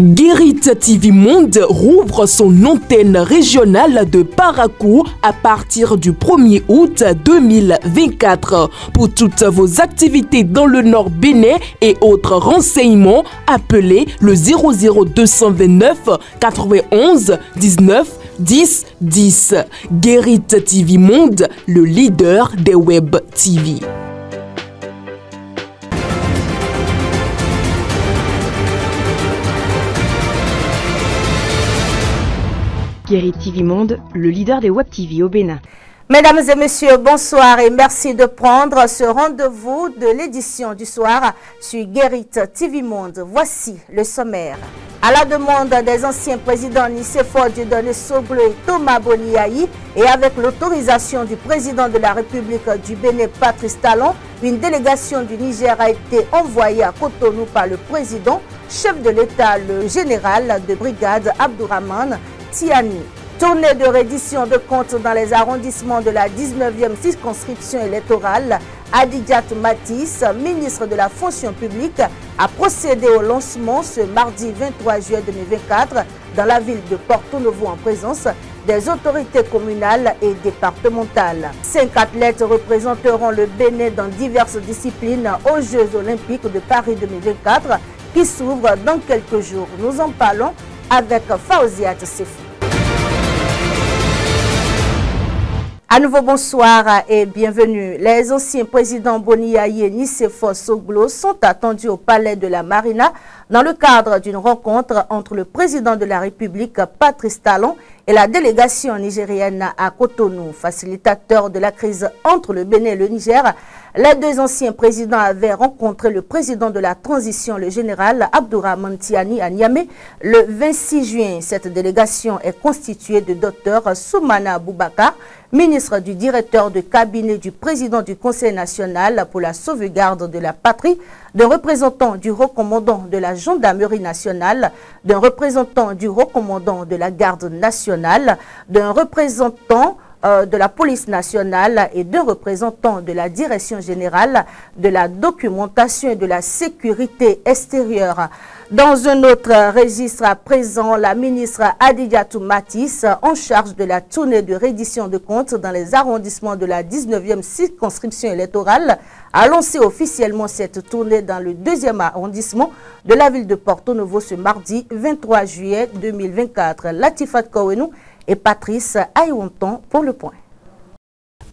Guérit TV Monde rouvre son antenne régionale de Parakou à partir du 1er août 2024. Pour toutes vos activités dans le Nord Bénin et autres renseignements, appelez le 00229 91 19 10 10. Guérit TV Monde, le leader des Web TV. Guérit TV Monde, le leader des Web TV au Bénin. Mesdames et messieurs, bonsoir et merci de prendre ce rendez-vous de l'édition du soir sur Guérit TV Monde. Voici le sommaire. À la demande des anciens présidents Nicéphore Dieudonné Soglo et Thomas Boniayi et avec l'autorisation du président de la République du Bénin Patrice Talon, une délégation du Niger a été envoyée à Cotonou par le président, chef de l'État, le général de brigade Abdourahmane Tiani. Tournée de reddition de comptes dans les arrondissements de la 19e circonscription électorale, Adidjat Matisse, ministre de la fonction publique, a procédé au lancement ce mardi 23 juillet 2024 dans la ville de Porto Novo en présence des autorités communales et départementales. 5 athlètes représenteront le Bénin dans diverses disciplines aux Jeux olympiques de Paris 2024 qui s'ouvrent dans quelques jours. Nous en parlons avec Fauziat Sefou. À nouveau, bonsoir et bienvenue. Les anciens présidents Boniayi et Nicéphore Soglo sont attendus au palais de la Marina dans le cadre d'une rencontre entre le président de la République, Patrice Talon, et la délégation nigérienne à Cotonou. Facilitateur de la crise entre le Bénin et le Niger, les deux anciens présidents avaient rencontré le président de la transition, le général Abdourahmane Tiani à Niamey, le 26 juin. Cette délégation est constituée de Dr Soumana Boubakar, ministre du directeur de cabinet du président du Conseil national pour la sauvegarde de la patrie, d'un représentant du haut commandant de la gendarmerie nationale, d'un représentant du haut commandant de la garde nationale, d'un représentant de la police nationale et d'un représentant de la direction générale de la documentation et de la sécurité extérieure. Dans un autre registre à présent, la ministre Adidjat Matisse, en charge de la tournée de reddition de comptes dans les arrondissements de la 19e circonscription électorale, a lancé officiellement cette tournée dans le 2e arrondissement de la ville de Porto Novo ce mardi 23 juillet 2024. Latifat Kouenou et Patrice Aïwonton pour le point.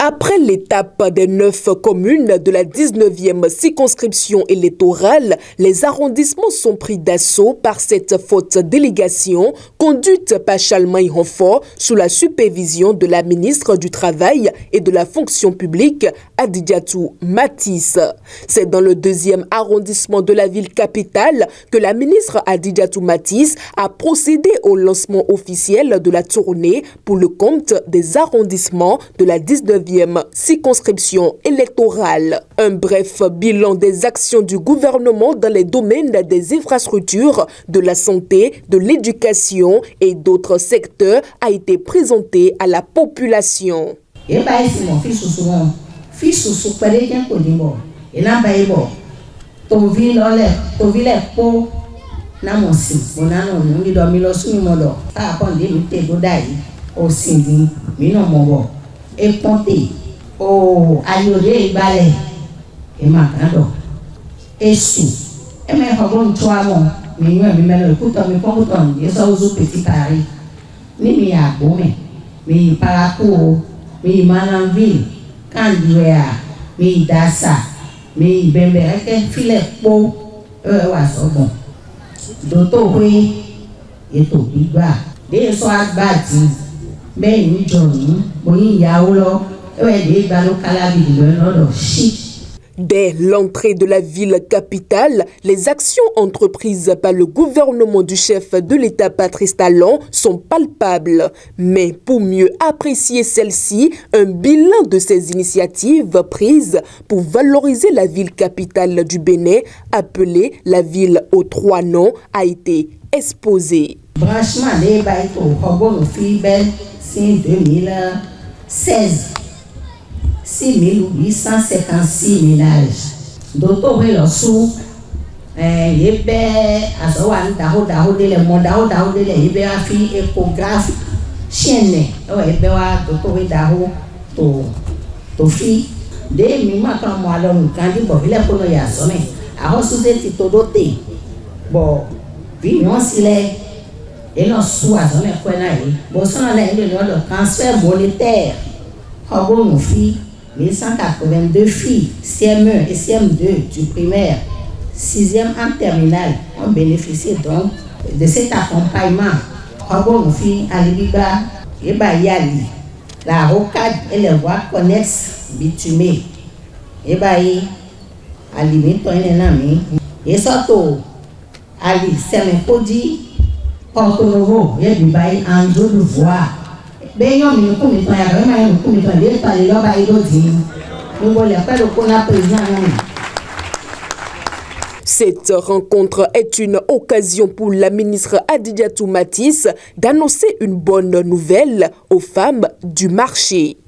Après l'étape des 9 communes de la 19e circonscription électorale, les arrondissements sont pris d'assaut par cette forte délégation conduite par Chalmaï Renfort sous la supervision de la ministre du Travail et de la fonction publique, Adidjatou Matisse. C'est dans le 2e arrondissement de la ville capitale que la ministre Adidjatou Matisse a procédé au lancement officiel de la tournée pour le compte des arrondissements de la 19e circonscription électorale. Un bref bilan des actions du gouvernement dans les domaines des infrastructures, de la santé, de l'éducation et d'autres secteurs a été présenté à la population. Et ponté au ayoré balai et macando et sous et mais bon toi mon mais nous mais le couteau mais pas couteau et ça aux petit Paris ni mi a bomé mi Parakou mi Mananville Kandiwea mi Dassa mi Bembere que filet po wa so bon doto oui et tout biba des soirs bâtis. Dès l'entrée de la ville capitale, les actions entreprises par le gouvernement du chef de l'État Patrice Talon sont palpables. Mais pour mieux apprécier celle-ci, un bilan de ces initiatives prises pour valoriser la ville capitale du Bénin, appelée la ville aux 3 noms, a été exposé. Branchement des baïtos, Robo Fibel, c'est 2016. 6 856 ménages. D'autres sous yebe azowa daho de le mo daho de le yebe afi échographe chaîne yebe wa to daho to fi de mi ma kan mo alon kan di bo ile ko no ya so me a ho société to doté bo bi non sile et non soit on est quoi là bon ça là il y a le transfert monétaire en bon nos filles 1182 filles CM1 et CM2 du primaire 6e en terminale ont bénéficié donc de cet accompagnement en bon nos filles à Libiba et Bayali la rocade et les voies connexes bitumées et Bayi à limite on est nami et surtout Ali Semepodi Porto Novo, il y a du bail en jour de voix. Ben, on me dit que cette rencontre est une occasion pour la ministre Adidiatou Matisse d'annoncer une bonne nouvelle aux femmes du marché.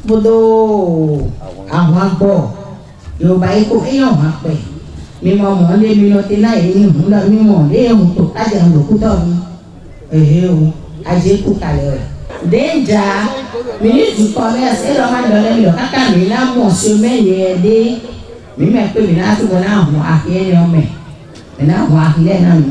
Bodo awabo yo bai ko eyan wa pe mi mo mo le mi no te na e ni mu la mi mo le ehun to aje ndo ku to mi o aje ku kale o denja ministre du commerce e lo ma do le mi lo kaka mi na mo chemin ye de mi me pe mi na tu mo na ho akie ni o me na ho akile na mi.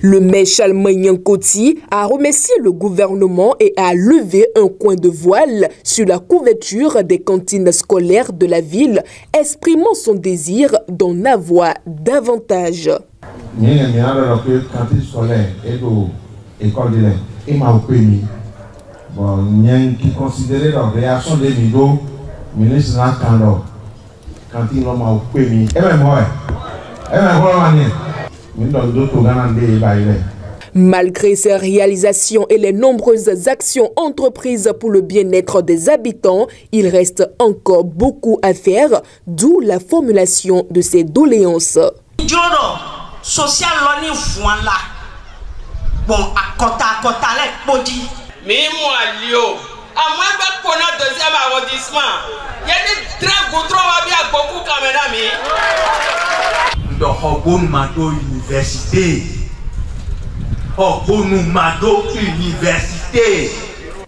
Le maire Chalmaignan Koti a remercié le gouvernement et a levé un coin de voile sur la couverture des cantines scolaires de la ville, exprimant son désir d'en avoir davantage. Qui considérait la réaction des niveaux, ministre Nakando, quand il m'a permis. Malgré ces réalisations et les nombreuses actions entreprises pour le bien-être des habitants, il reste encore beaucoup à faire, d'où la formulation de ces doléances. Social learning voilà. Bon, à côté les podi. Mais moi Lio, à moins de pour notre deuxième arrondissement, il y a des très gros va bien beaucoup quand même. De Hobon Mado Université. Hobon Mado Université.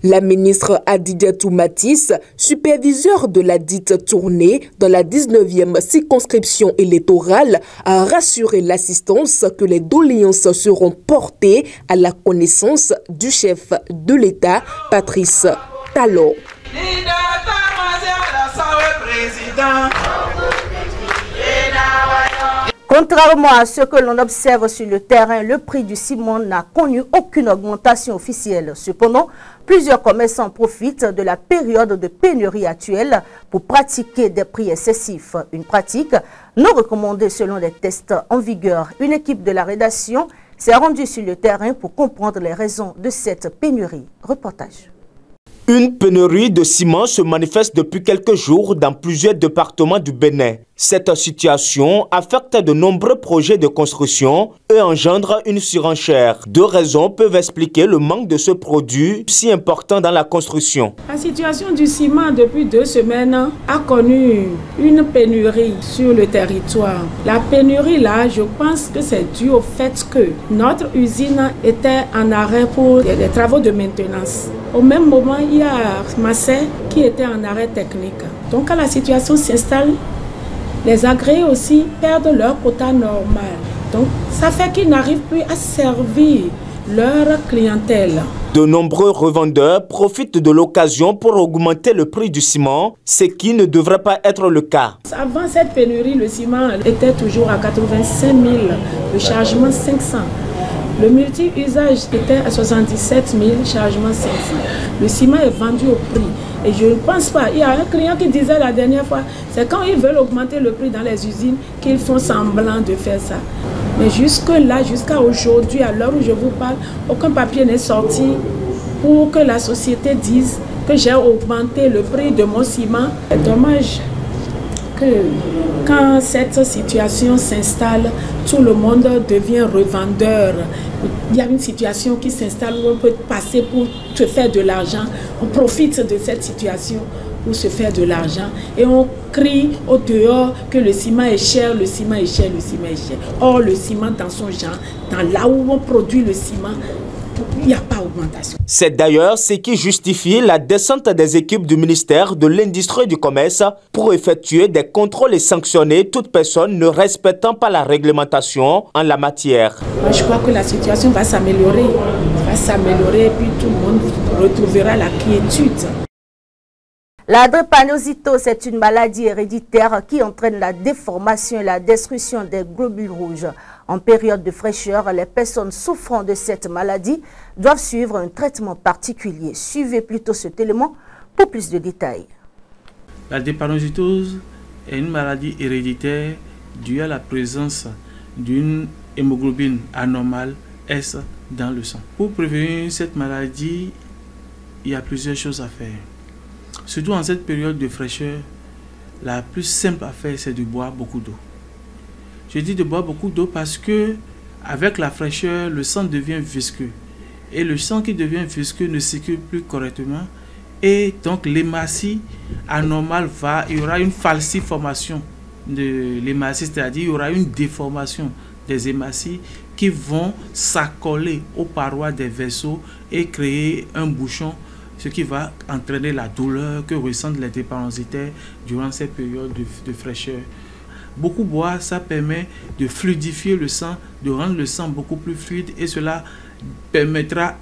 La ministre Adidiatou Matisse, superviseur de la dite tournée dans la 19e circonscription électorale, a rassuré l'assistance que les doléances seront portées à la connaissance du chef de l'État, Patrice Talon. Contrairement à ce que l'on observe sur le terrain, le prix du ciment n'a connu aucune augmentation officielle. Cependant, plusieurs commerçants profitent de la période de pénurie actuelle pour pratiquer des prix excessifs. Une pratique non recommandée selon les tests en vigueur. Une équipe de la rédaction s'est rendue sur le terrain pour comprendre les raisons de cette pénurie. Reportage. Une pénurie de ciment se manifeste depuis quelques jours dans plusieurs départements du Bénin. Cette situation affecte de nombreux projets de construction et engendre une surenchère. Deux raisons peuvent expliquer le manque de ce produit si important dans la construction. La situation du ciment depuis 2 semaines a connu une pénurie sur le territoire. La pénurie là, je pense que c'est dû au fait que notre usine était en arrêt pour les travaux de maintenance. Au même moment, il y a Massé qui était en arrêt technique. Donc quand la situation s'installe, les agréés aussi perdent leur quota normal. Donc ça fait qu'ils n'arrivent plus à servir leur clientèle. De nombreux revendeurs profitent de l'occasion pour augmenter le prix du ciment, ce qui ne devrait pas être le cas. Avant cette pénurie, le ciment était toujours à 85 000, le chargement 500. Le multi-usage était à 77 000, chargement 500. Le ciment est vendu au prix. Et je ne pense pas, il y a un client qui disait la dernière fois, c'est quand ils veulent augmenter le prix dans les usines qu'ils font semblant de faire ça. Mais jusque-là, jusqu'à aujourd'hui, à l'heure où je vous parle, aucun papier n'est sorti pour que la société dise que j'ai augmenté le prix de mon ciment. C'est dommage que quand cette situation s'installe, tout le monde devient revendeur. Il y a une situation qui s'installe où on peut passer pour se faire de l'argent. On profite de cette situation pour se faire de l'argent et on crie au dehors que le ciment est cher, le ciment est cher, le ciment est cher. Or, le ciment dans son genre, dans là où on produit le ciment, il n'y a pas d'augmentation. C'est d'ailleurs ce qui justifie la descente des équipes du ministère de l'Industrie et du Commerce pour effectuer des contrôles et sanctionner toute personne ne respectant pas la réglementation en la matière. Moi, je crois que la situation va s'améliorer. Et puis tout le monde retrouvera la quiétude. La drépanocytose est une maladie héréditaire qui entraîne la déformation et la destruction des globules rouges. En période de fraîcheur, les personnes souffrant de cette maladie doivent suivre un traitement particulier. Suivez plutôt cet élément pour plus de détails. La drépanocytose est une maladie héréditaire due à la présence d'une hémoglobine anormale S dans le sang. Pour prévenir cette maladie, il y a plusieurs choses à faire. Surtout en cette période de fraîcheur, la plus simple à faire, c'est de boire beaucoup d'eau. Je dis de boire beaucoup d'eau parce que avec la fraîcheur, le sang devient visqueux. Et le sang qui devient visqueux ne circule plus correctement. Et donc l'hématie anormale il y aura une falsiformation de l'hématie, c'est-à-dire il y aura une déformation des hématies qui vont s'accoler aux parois des vaisseaux et créer un bouchon, ce qui va entraîner la douleur que ressentent les drépanocytaires durant cette période de fraîcheur. Beaucoup boire, ça permet de fluidifier le sang, de rendre le sang beaucoup plus fluide et cela permettra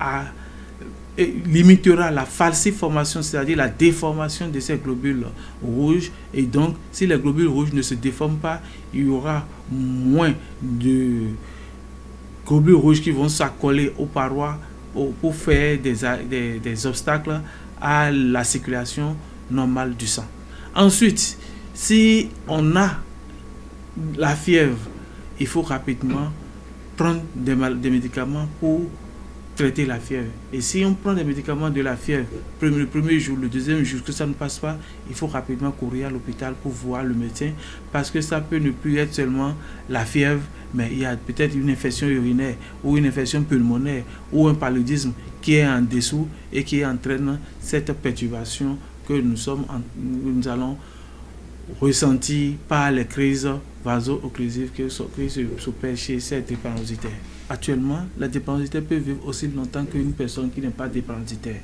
limitera la falsiformation, c'est-à-dire la déformation de ces globules rouges. Et donc, si les globules rouges ne se déforment pas, il y aura moins de globules rouges qui vont s'accoler aux parois pour faire des obstacles à la circulation normale du sang. Ensuite, si on a la fièvre, il faut rapidement prendre des médicaments pour traiter la fièvre. Et si on prend des médicaments de la fièvre, le premier jour, le deuxième jour, que ça ne passe pas, il faut rapidement courir à l'hôpital pour voir le médecin, parce que ça peut ne plus être seulement la fièvre, mais il y a peut-être une infection urinaire ou une infection pulmonaire ou un paludisme qui est en dessous et qui entraîne cette perturbation que nous allons ressentir par les crises vaso-occlusives qui s'opèrent chez ces drépanocytaires. Actuellement, la drépanocytaire peut vivre aussi longtemps qu'une personne qui n'est pas drépanocytaire.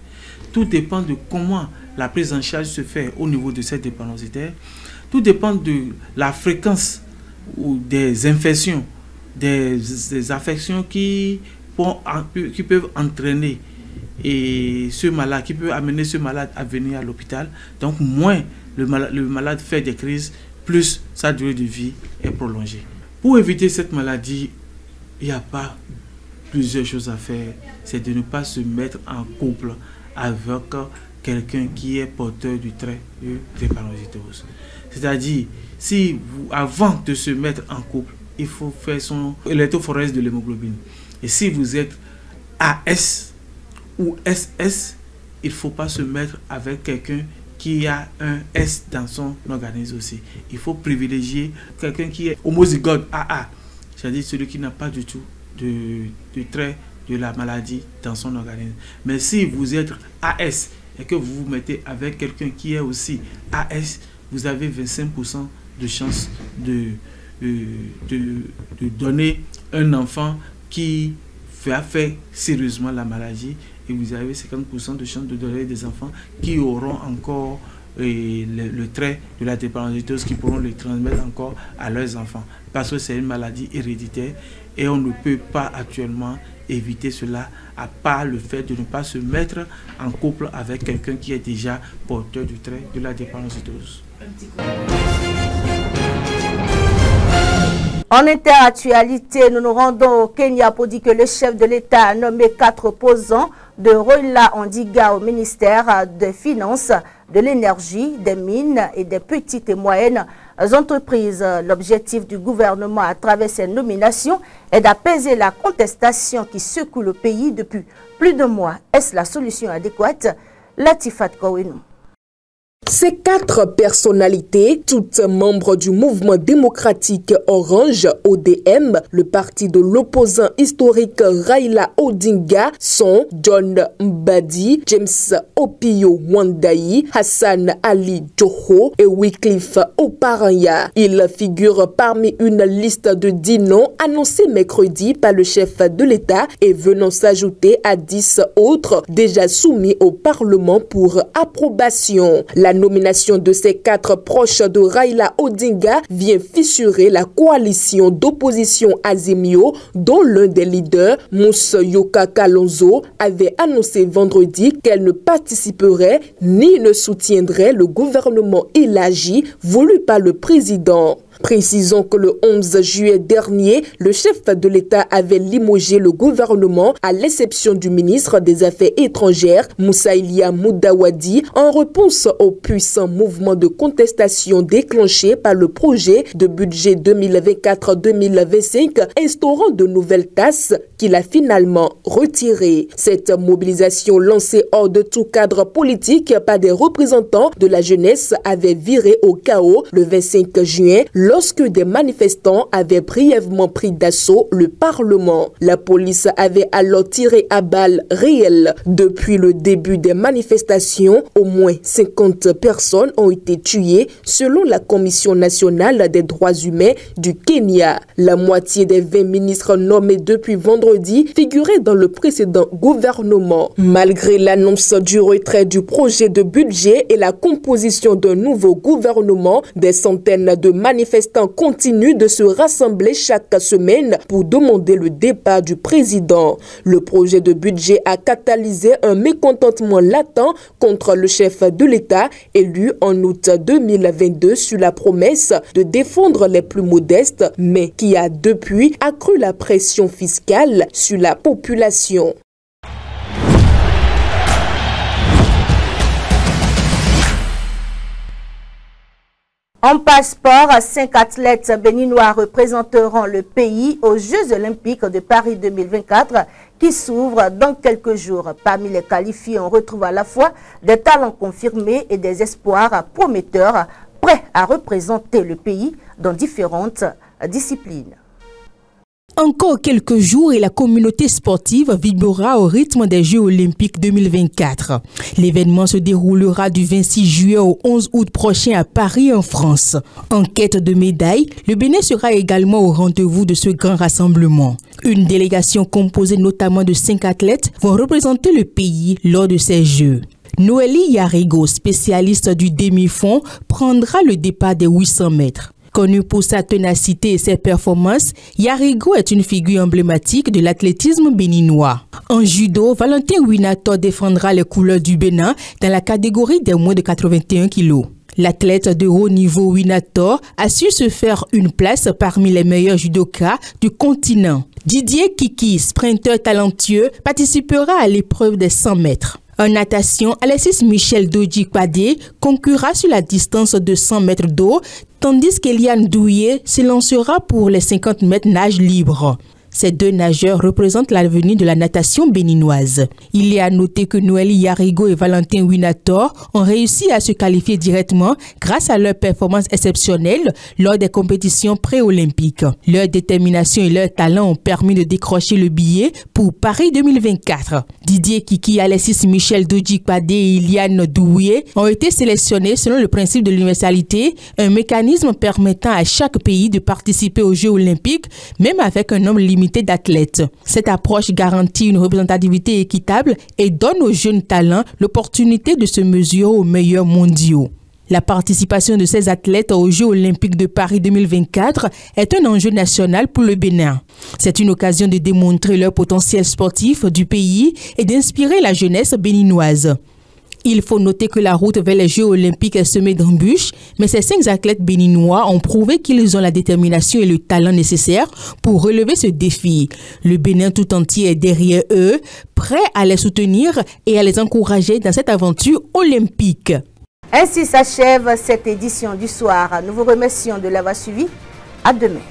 Tout dépend de comment la prise en charge se fait au niveau de cette drépanocytaire. Tout dépend de la fréquence ou des infections, des affections qui peuvent entraîner et ce malade, qui peut amener ce malade à venir à l'hôpital. Donc, moins le malade fait des crises, plus sa durée de vie est prolongée. Pour éviter cette maladie, il n'y a pas plusieurs choses à faire. C'est de ne pas se mettre en couple avec quelqu'un qui est porteur du trait de drépanocytose. C'est-à-dire, avant de se mettre en couple, il faut faire son électrophorèse de l'hémoglobine. Et si vous êtes AS ou SS, il ne faut pas se mettre avec quelqu'un qui a un S dans son organisme aussi. Il faut privilégier quelqu'un qui est homozygote AA, c'est-à-dire celui qui n'a pas du tout de trait de la maladie dans son organisme. Mais si vous êtes AS et que vous vous mettez avec quelqu'un qui est aussi AS, vous avez 25% de chance de donner un enfant qui va faire sérieusement la maladie, et vous avez 50% de chance de donner des enfants qui auront encore le trait de la drépanocytose, qui pourront le transmettre encore à leurs enfants, parce que c'est une maladie héréditaire et on ne peut pas actuellement éviter cela à part le fait de ne pas se mettre en couple avec quelqu'un qui est déjà porteur du trait de la drépanocytose. En interactualité, nous nous rendons au Kenya pour dire que le chef de l'État a nommé 4 opposants de Raila Ondiga au ministère des Finances, de l'Énergie, des Mines et des petites et moyennes entreprises. L'objectif du gouvernement à travers ces nominations est d'apaiser la contestation qui secoue le pays depuis plus de mois. Est-ce la solution adéquate? Latifat Kouenou. Ces 4 personnalités, toutes membres du mouvement démocratique Orange, ODM, le parti de l'opposant historique Raila Odinga, sont John Mbadi, James Opio Wandayi, Hassan Ali Joho et Wycliffe Oparanya. Ils figurent parmi une liste de 10 noms annoncés mercredi par le chef de l'État et venant s'ajouter à 10 autres déjà soumis au Parlement pour approbation. La nomination de ces 4 proches de Raila Odinga vient fissurer la coalition d'opposition Azimio, dont l'un des leaders, Mousyoka Kalonzo, avait annoncé vendredi qu'elle ne participerait ni ne soutiendrait le gouvernement élargi voulu par le président. Précisons que le 11 juillet dernier, le chef de l'État avait limogé le gouvernement à l'exception du ministre des Affaires étrangères, Moussaïlia Moudawadi, en réponse au puissant mouvement de contestation déclenché par le projet de budget 2024-2025 instaurant de nouvelles taxes qu'il a finalement retirées. Cette mobilisation lancée hors de tout cadre politique par des représentants de la jeunesse avait viré au chaos le 25 juin lorsque des manifestants avaient brièvement pris d'assaut le Parlement. La police avait alors tiré à balles réelles. Depuis le début des manifestations, au moins 50 personnes ont été tuées selon la Commission nationale des droits humains du Kenya. La moitié des 20 ministres nommés depuis vendredi figuraient dans le précédent gouvernement. Malgré l'annonce du retrait du projet de budget et la composition d'un nouveau gouvernement, des centaines de manifestants continuent de se rassembler chaque semaine pour demander le départ du président. Le projet de budget a catalysé un mécontentement latent contre le chef de l'État élu en août 2022 sur la promesse de défendre les plus modestes, mais qui a depuis accru la pression fiscale sur la population. En passeport, 5 athlètes béninois représenteront le pays aux Jeux Olympiques de Paris 2024 qui s'ouvrent dans quelques jours. Parmi les qualifiés, on retrouve à la fois des talents confirmés et des espoirs prometteurs prêts à représenter le pays dans différentes disciplines. Encore quelques jours et la communauté sportive vibrera au rythme des Jeux Olympiques 2024. L'événement se déroulera du 26 juillet au 11 août prochain à Paris, en France. En quête de médailles, le Bénin sera également au rendez-vous de ce grand rassemblement. Une délégation composée notamment de 5 athlètes vont représenter le pays lors de ces Jeux. Noélie Yarigo, spécialiste du demi-fond, prendra le départ des 800 mètres. Connu pour sa ténacité et ses performances, Yarigo est une figure emblématique de l'athlétisme béninois. En judo, Valentin Winator défendra les couleurs du Bénin dans la catégorie des moins de 81 kg. L'athlète de haut niveau Winator a su se faire une place parmi les meilleurs judokas du continent. Didier Kiki, sprinteur talentueux, participera à l'épreuve des 100 mètres. En natation, Alexis Michel Doji-Kpadé concurrera sur la distance de 100 mètres d'eau, tandis qu'Eliane Douillet s'élancera pour les 50 mètres nage libre. Ces 2 nageurs représentent l'avenir de la natation béninoise. Il est à noter que Noélie Yarigo et Valentin Winator ont réussi à se qualifier directement grâce à leur performance exceptionnelle lors des compétitions pré-olympiques. Leur détermination et leur talent ont permis de décrocher le billet pour Paris 2024. Didier Kiki, Alexis Michel Doji-Kpadé et Eliane Douillet ont été sélectionnés selon le principe de l'universalité, un mécanisme permettant à chaque pays de participer aux Jeux olympiques, même avec un nombre limité d'athlètes. Cette approche garantit une représentativité équitable et donne aux jeunes talents l'opportunité de se mesurer aux meilleurs mondiaux. La participation de ces athlètes aux Jeux Olympiques de Paris 2024 est un enjeu national pour le Bénin. C'est une occasion de démontrer leur potentiel sportif du pays et d'inspirer la jeunesse béninoise. Il faut noter que la route vers les Jeux Olympiques est semée d'embûches, mais ces 5 athlètes béninois ont prouvé qu'ils ont la détermination et le talent nécessaires pour relever ce défi. Le Bénin tout entier est derrière eux, prêt à les soutenir et à les encourager dans cette aventure olympique. Ainsi s'achève cette édition du soir. Nous vous remercions de l'avoir suivi. À demain.